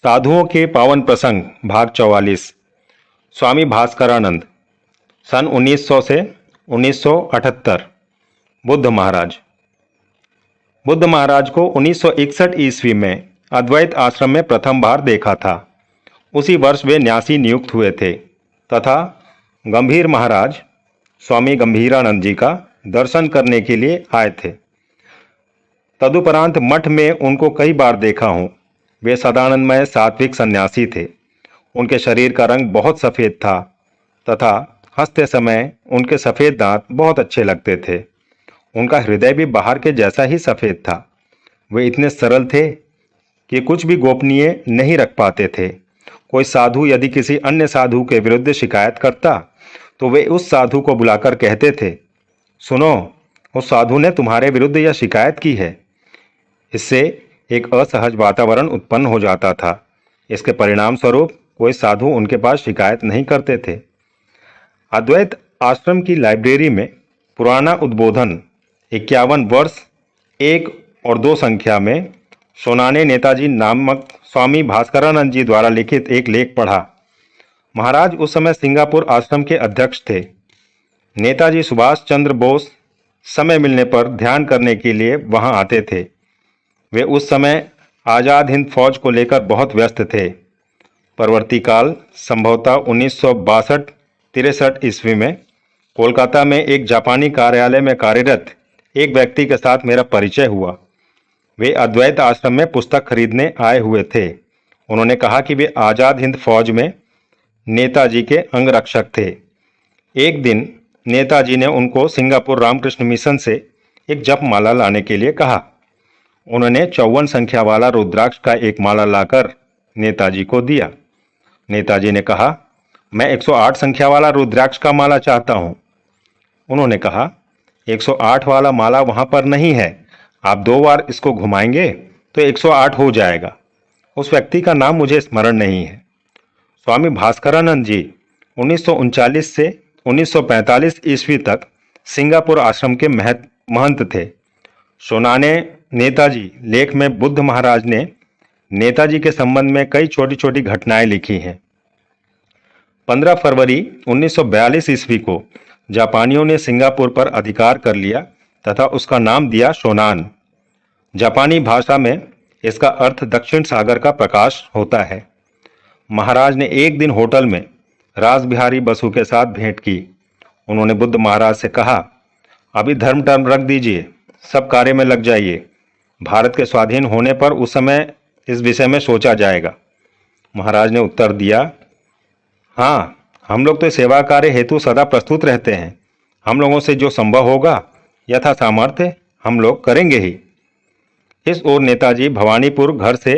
साधुओं के पावन प्रसंग भाग 44। स्वामी भास्करानंद सन 1900 से 1978। बुद्ध महाराज को 1961 ईस्वी में अद्वैत आश्रम में प्रथम बार देखा था। उसी वर्ष वे न्यासी नियुक्त हुए थे तथा गंभीर महाराज स्वामी गंभीरानंद जी का दर्शन करने के लिए आए थे। तदुपरांत मठ में उनको कई बार देखा हूँ। वे सदानंदमय सात्विक सन्यासी थे। उनके शरीर का रंग बहुत सफ़ेद था तथा हंसते समय उनके सफ़ेद दांत बहुत अच्छे लगते थे। उनका हृदय भी बाहर के जैसा ही सफ़ेद था। वे इतने सरल थे कि कुछ भी गोपनीय नहीं रख पाते थे। कोई साधु यदि किसी अन्य साधु के विरुद्ध शिकायत करता तो वे उस साधु को बुलाकर कहते थे, सुनो, उस साधु ने तुम्हारे विरुद्ध यह शिकायत की है। इससे एक असहज वातावरण उत्पन्न हो जाता था। इसके परिणाम स्वरूप कोई साधु उनके पास शिकायत नहीं करते थे। अद्वैत आश्रम की लाइब्रेरी में पुराना उद्बोधन 51 वर्ष 1 और 2 संख्या में सोनाने नेताजी नामक स्वामी भास्करानंद जी द्वारा लिखित एक लेख पढ़ा। महाराज उस समय सिंगापुर आश्रम के अध्यक्ष थे। नेताजी सुभाष चंद्र बोस समय मिलने पर ध्यान करने के लिए वहां आते थे। वे उस समय आज़ाद हिंद फौज को लेकर बहुत व्यस्त थे। परवर्ती काल संभवतः 1962-63 ईस्वी में कोलकाता में एक जापानी कार्यालय में कार्यरत एक व्यक्ति के साथ मेरा परिचय हुआ। वे अद्वैत आश्रम में पुस्तक खरीदने आए हुए थे। उन्होंने कहा कि वे आज़ाद हिंद फौज में नेताजी के अंगरक्षक थे। एक दिन नेताजी ने उनको सिंगापुर रामकृष्ण मिशन से एक जप माला लाने के लिए कहा। उन्होंने 54 संख्या वाला रुद्राक्ष का एक माला लाकर नेताजी को दिया। नेताजी ने कहा, मैं 108 संख्या वाला रुद्राक्ष का माला चाहता हूँ। उन्होंने कहा, 108 वाला माला वहाँ पर नहीं है, आप 2 बार इसको घुमाएंगे तो 108 हो जाएगा। उस व्यक्ति का नाम मुझे स्मरण नहीं है। स्वामी भास्करानंद जी 1939 से 1945 ईस्वी तक सिंगापुर आश्रम के महंत थे। सोनाने नेताजी लेख में बुद्ध महाराज ने नेताजी के संबंध में कई छोटी छोटी घटनाएं लिखी हैं। 15 फरवरी 1942 ईस्वी को जापानियों ने सिंगापुर पर अधिकार कर लिया तथा उसका नाम दिया शोनान। जापानी भाषा में इसका अर्थ दक्षिण सागर का प्रकाश होता है। महाराज ने एक दिन होटल में रासबिहारी बसु के साथ भेंट की। उन्होंने बुद्ध महाराज से कहा, अभी धर्म टर्म रख दीजिए, सब कार्य में लग जाइए। भारत के स्वाधीन होने पर उस समय इस विषय में सोचा जाएगा। महाराज ने उत्तर दिया, हाँ, हम लोग तो सेवा कार्य हेतु सदा प्रस्तुत रहते हैं। हम लोगों से जो संभव होगा यथा सामर्थ्य हम लोग करेंगे ही। इस ओर नेताजी भवानीपुर घर से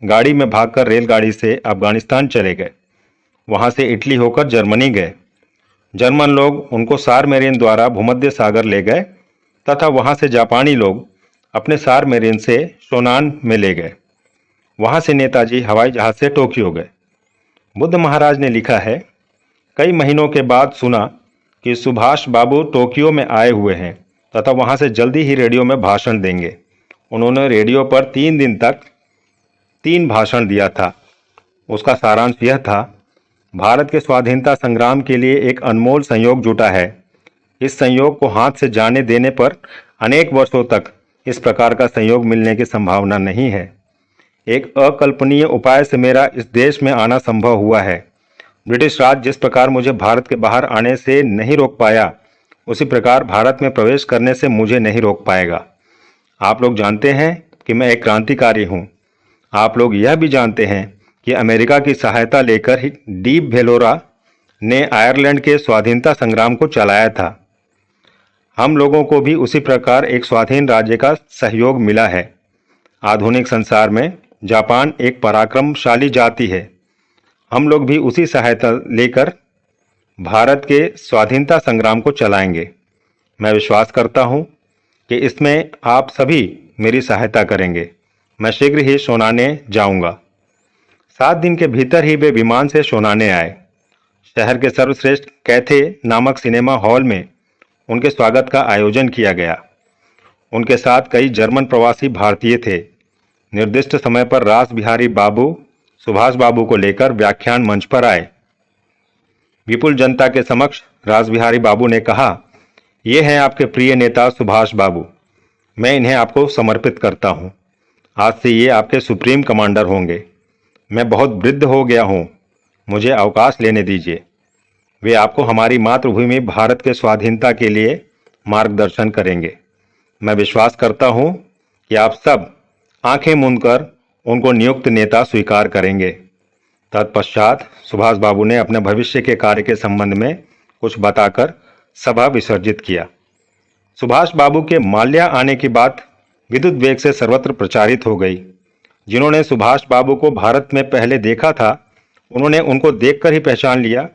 गाड़ी में भागकर रेलगाड़ी से अफगानिस्तान चले गए। वहाँ से इटली होकर जर्मनी गए। जर्मन लोग उनको सार मेरिन द्वारा भूमध्य सागर ले गए तथा वहाँ से जापानी लोग अपने सार मेरिन से शोनान में ले गए। वहाँ से नेताजी हवाई जहाज से टोक्यो गए। बुद्ध महाराज ने लिखा है, कई महीनों के बाद सुना कि सुभाष बाबू टोक्यो में आए हुए हैं तथा वहाँ से जल्दी ही रेडियो में भाषण देंगे। उन्होंने रेडियो पर 3 दिन तक 3 भाषण दिया था। उसका सारांश यह था, भारत के स्वाधीनता संग्राम के लिए एक अनमोल संयोग जुटा है। इस संयोग को हाथ से जाने देने पर अनेक वर्षों तक इस प्रकार का संयोग मिलने की संभावना नहीं है। एक अकल्पनीय उपाय से मेरा इस देश में आना संभव हुआ है। ब्रिटिश राज जिस प्रकार मुझे भारत के बाहर आने से नहीं रोक पाया, उसी प्रकार भारत में प्रवेश करने से मुझे नहीं रोक पाएगा। आप लोग जानते हैं कि मैं एक क्रांतिकारी हूँ। आप लोग यह भी जानते हैं कि अमेरिका की सहायता लेकर ही डीप भेलोरा ने आयरलैंड के स्वाधीनता संग्राम को चलाया था। हम लोगों को भी उसी प्रकार एक स्वाधीन राज्य का सहयोग मिला है। आधुनिक संसार में जापान एक पराक्रमशाली जाति है। हम लोग भी उसी सहायता लेकर भारत के स्वाधीनता संग्राम को चलाएंगे। मैं विश्वास करता हूँ कि इसमें आप सभी मेरी सहायता करेंगे। मैं शीघ्र ही शोनाने जाऊंगा। 7 दिन के भीतर ही वे विमान से शोनाने आए। शहर के सर्वश्रेष्ठ कैथे नामक सिनेमा हॉल में उनके स्वागत का आयोजन किया गया। उनके साथ कई जर्मन प्रवासी भारतीय थे। निर्दिष्ट समय पर रासबिहारी बाबू सुभाष बाबू को लेकर व्याख्यान मंच पर आए। विपुल जनता के समक्ष रासबिहारी बाबू ने कहा, ये हैं आपके प्रिय नेता सुभाष बाबू। मैं इन्हें आपको समर्पित करता हूं। आज से ये आपके सुप्रीम कमांडर होंगे। मैं बहुत वृद्ध हो गया हूं, मुझे अवकाश लेने दीजिए। वे आपको हमारी मातृभूमि भारत के स्वाधीनता के लिए मार्गदर्शन करेंगे। मैं विश्वास करता हूं कि आप सब आंखें मूंदकर उनको नियुक्त नेता स्वीकार करेंगे। तत्पश्चात सुभाष बाबू ने अपने भविष्य के कार्य के संबंध में कुछ बताकर सभा विसर्जित किया। सुभाष बाबू के माल्या आने की बात विद्युत वेग से सर्वत्र प्रचारित हो गई। जिन्होंने सुभाष बाबू को भारत में पहले देखा था, उन्होंने उनको देखकर ही पहचान लिया,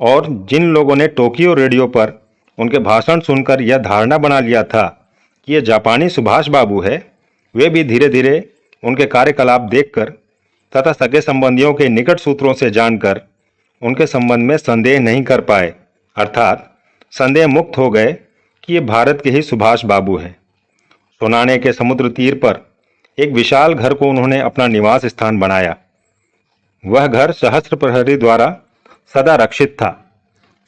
और जिन लोगों ने टोक्यो रेडियो पर उनके भाषण सुनकर यह धारणा बना लिया था कि यह जापानी सुभाष बाबू है, वे भी धीरे धीरे उनके कार्यकलाप देखकर तथा सगे संबंधियों के निकट सूत्रों से जानकर उनके संबंध में संदेह नहीं कर पाए, अर्थात संदेह मुक्त हो गए कि ये भारत के ही सुभाष बाबू हैं। सोनाने के समुद्र तीर पर एक विशाल घर को उन्होंने अपना निवास स्थान बनाया। वह घर सहस्त्र प्रहरी द्वारा सदा रक्षित था।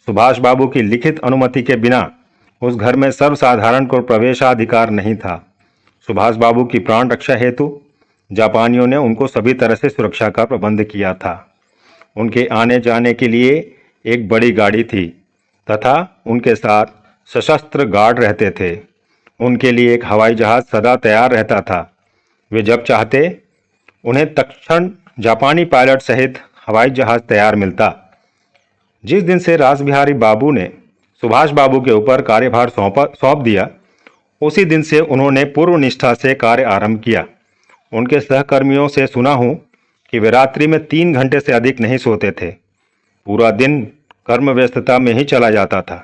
सुभाष बाबू की लिखित अनुमति के बिना उस घर में सर्वसाधारण को प्रवेशाधिकार नहीं था। सुभाष बाबू की प्राण रक्षा हेतु जापानियों ने उनको सभी तरह से सुरक्षा का प्रबंध किया था। उनके आने जाने के लिए एक बड़ी गाड़ी थी तथा उनके साथ सशस्त्र गार्ड रहते थे। उनके लिए एक हवाई जहाज सदा तैयार रहता था। वे जब चाहते उन्हें तत्क्षण जापानी पायलट सहित हवाई जहाज तैयार मिलता। जिस दिन से रासबिहारी बाबू ने सुभाष बाबू के ऊपर कार्यभार सौंप दिया, उसी दिन से उन्होंने पूर्व निष्ठा से कार्य आरंभ किया। उनके सहकर्मियों से सुना हूं कि वे रात्रि में 3 घंटे से अधिक नहीं सोते थे। पूरा दिन कर्म व्यस्तता में ही चला जाता था।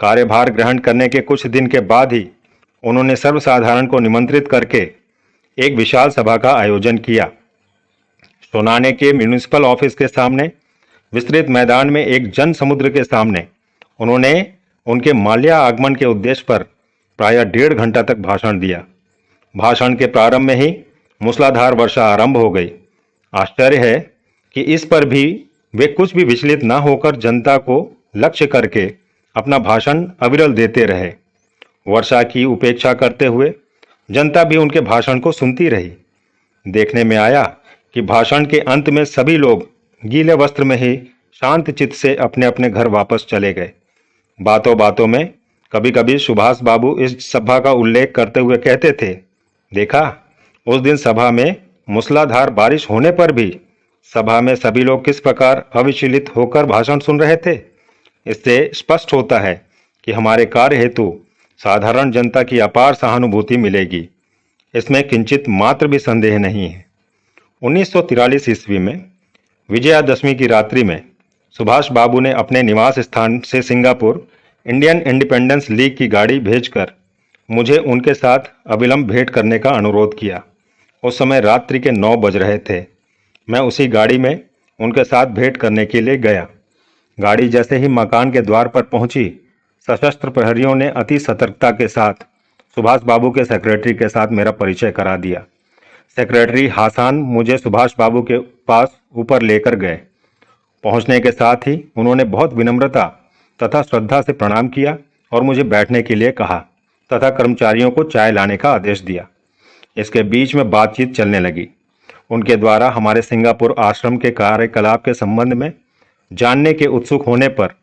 कार्यभार ग्रहण करने के कुछ दिन के बाद ही उन्होंने सर्वसाधारण को निमंत्रित करके एक विशाल सभा का आयोजन किया। सोनाने के म्यूनिसिपल ऑफिस के सामने विस्तृत मैदान में एक जन समुद्र के सामने उन्होंने उनके माल्या आगमन के उद्देश्य पर प्रायः 1.5 घंटा तक भाषण दिया। भाषण के प्रारंभ में ही मूसलाधार वर्षा आरंभ हो गई। आश्चर्य है कि इस पर भी वे कुछ भी विचलित न होकर जनता को लक्ष्य करके अपना भाषण अविरल देते रहे। वर्षा की उपेक्षा करते हुए जनता भी उनके भाषण को सुनती रही। देखने में आया कि भाषण के अंत में सभी लोग गीले वस्त्र में ही शांत चित्त से अपने अपने घर वापस चले गए। बातों बातों में कभी कभी सुभाष बाबू इस सभा का उल्लेख करते हुए कहते थे, देखा, उस दिन सभा में मूसलाधार बारिश होने पर भी सभा में सभी लोग किस प्रकार अविचलित होकर भाषण सुन रहे थे। इससे स्पष्ट होता है कि हमारे कार्य हेतु साधारण जनता की अपार सहानुभूति मिलेगी। इसमें किंचित मात्र भी संदेह नहीं है। 1943 ईस्वी में विजयादशमी की रात्रि में सुभाष बाबू ने अपने निवास स्थान से सिंगापुर इंडियन इंडिपेंडेंस लीग की गाड़ी भेजकर मुझे उनके साथ अविलंब भेंट करने का अनुरोध किया। उस समय रात्रि के 9 बज रहे थे। मैं उसी गाड़ी में उनके साथ भेंट करने के लिए गया। गाड़ी जैसे ही मकान के द्वार पर पहुंची, सशस्त्र प्रहरियों ने अति सतर्कता के साथ सुभाष बाबू के सेक्रेटरी के साथ मेरा परिचय करा दिया। सेक्रेटरी हासान मुझे सुभाष बाबू के पास ऊपर लेकर गए। पहुंचने के साथ ही उन्होंने बहुत विनम्रता तथा श्रद्धा से प्रणाम किया और मुझे बैठने के लिए कहा तथा कर्मचारियों को चाय लाने का आदेश दिया। इसके बीच में बातचीत चलने लगी। उनके द्वारा हमारे सिंगापुर आश्रम के कार्यकलाप के संबंध में जानने के उत्सुक होने पर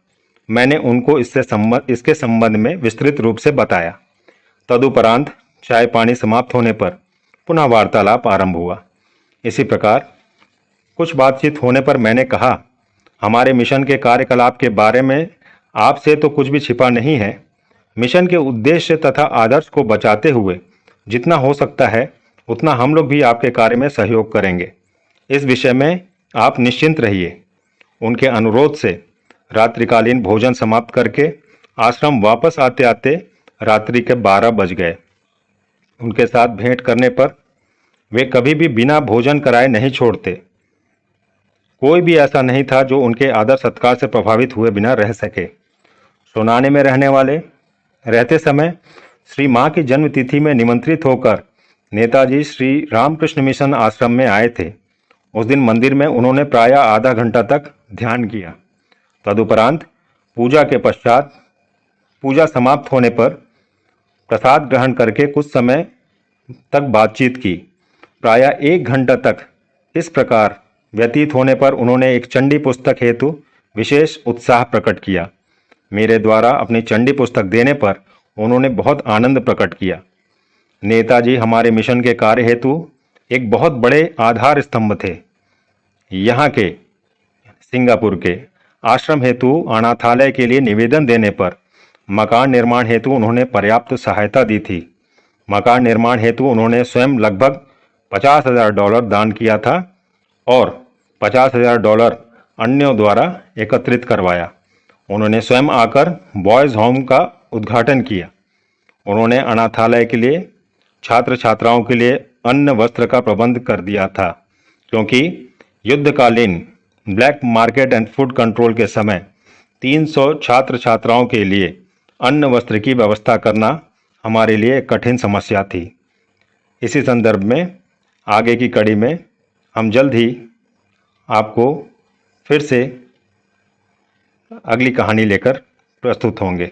मैंने उनको इसके संबंध में विस्तृत रूप से बताया। तदुपरांत चाय पानी समाप्त होने पर पुनः वार्तालाप आरंभ हुआ। इसी प्रकार कुछ बातचीत होने पर मैंने कहा, हमारे मिशन के कार्यकलाप के बारे में आपसे तो कुछ भी छिपा नहीं है। मिशन के उद्देश्य तथा आदर्श को बचाते हुए जितना हो सकता है उतना हम लोग भी आपके कार्य में सहयोग करेंगे। इस विषय में आप निश्चिंत रहिए। उनके अनुरोध से रात्रिकालीन भोजन समाप्त करके आश्रम वापस आते आते रात्रि के 12 बज गए। उनके साथ भेंट करने पर वे कभी भी बिना भोजन कराए नहीं छोड़ते। कोई भी ऐसा नहीं था जो उनके आदर सत्कार से प्रभावित हुए बिना रह सके। सोनाने में रहते समय श्री माँ की जन्मतिथि में निमंत्रित होकर नेताजी श्री रामकृष्ण मिशन आश्रम में आए थे। उस दिन मंदिर में उन्होंने प्रायः आधा घंटा तक ध्यान किया। तदुपरांत पूजा के पश्चात पूजा समाप्त होने पर प्रसाद ग्रहण करके कुछ समय तक बातचीत की। प्रायः 1 घंटा तक इस प्रकार व्यतीत होने पर उन्होंने एक चंडी पुस्तक हेतु विशेष उत्साह प्रकट किया। मेरे द्वारा अपनी चंडी पुस्तक देने पर उन्होंने बहुत आनंद प्रकट किया। नेताजी हमारे मिशन के कार्य हेतु एक बहुत बड़े आधार स्तंभ थे। यहाँ के सिंगापुर के आश्रम हेतु अनाथालय के लिए निवेदन देने पर मकान निर्माण हेतु उन्होंने पर्याप्त सहायता दी थी। मकान निर्माण हेतु उन्होंने स्वयं लगभग $50,000 दान किया था और $50,000 अन्यों द्वारा एकत्रित करवाया। उन्होंने स्वयं आकर बॉयज़ होम का उद्घाटन किया। उन्होंने अनाथालय के लिए छात्र छात्राओं के लिए अन्न वस्त्र का प्रबंध कर दिया था, क्योंकि युद्धकालीन black market and food control के समय 300 छात्र छात्राओं के लिए अन्न वस्त्र की व्यवस्था करना हमारे लिए एक कठिन समस्या थी। इसी संदर्भ में आगे की कड़ी में हम जल्द ही आपको फिर से अगली कहानी लेकर प्रस्तुत होंगे।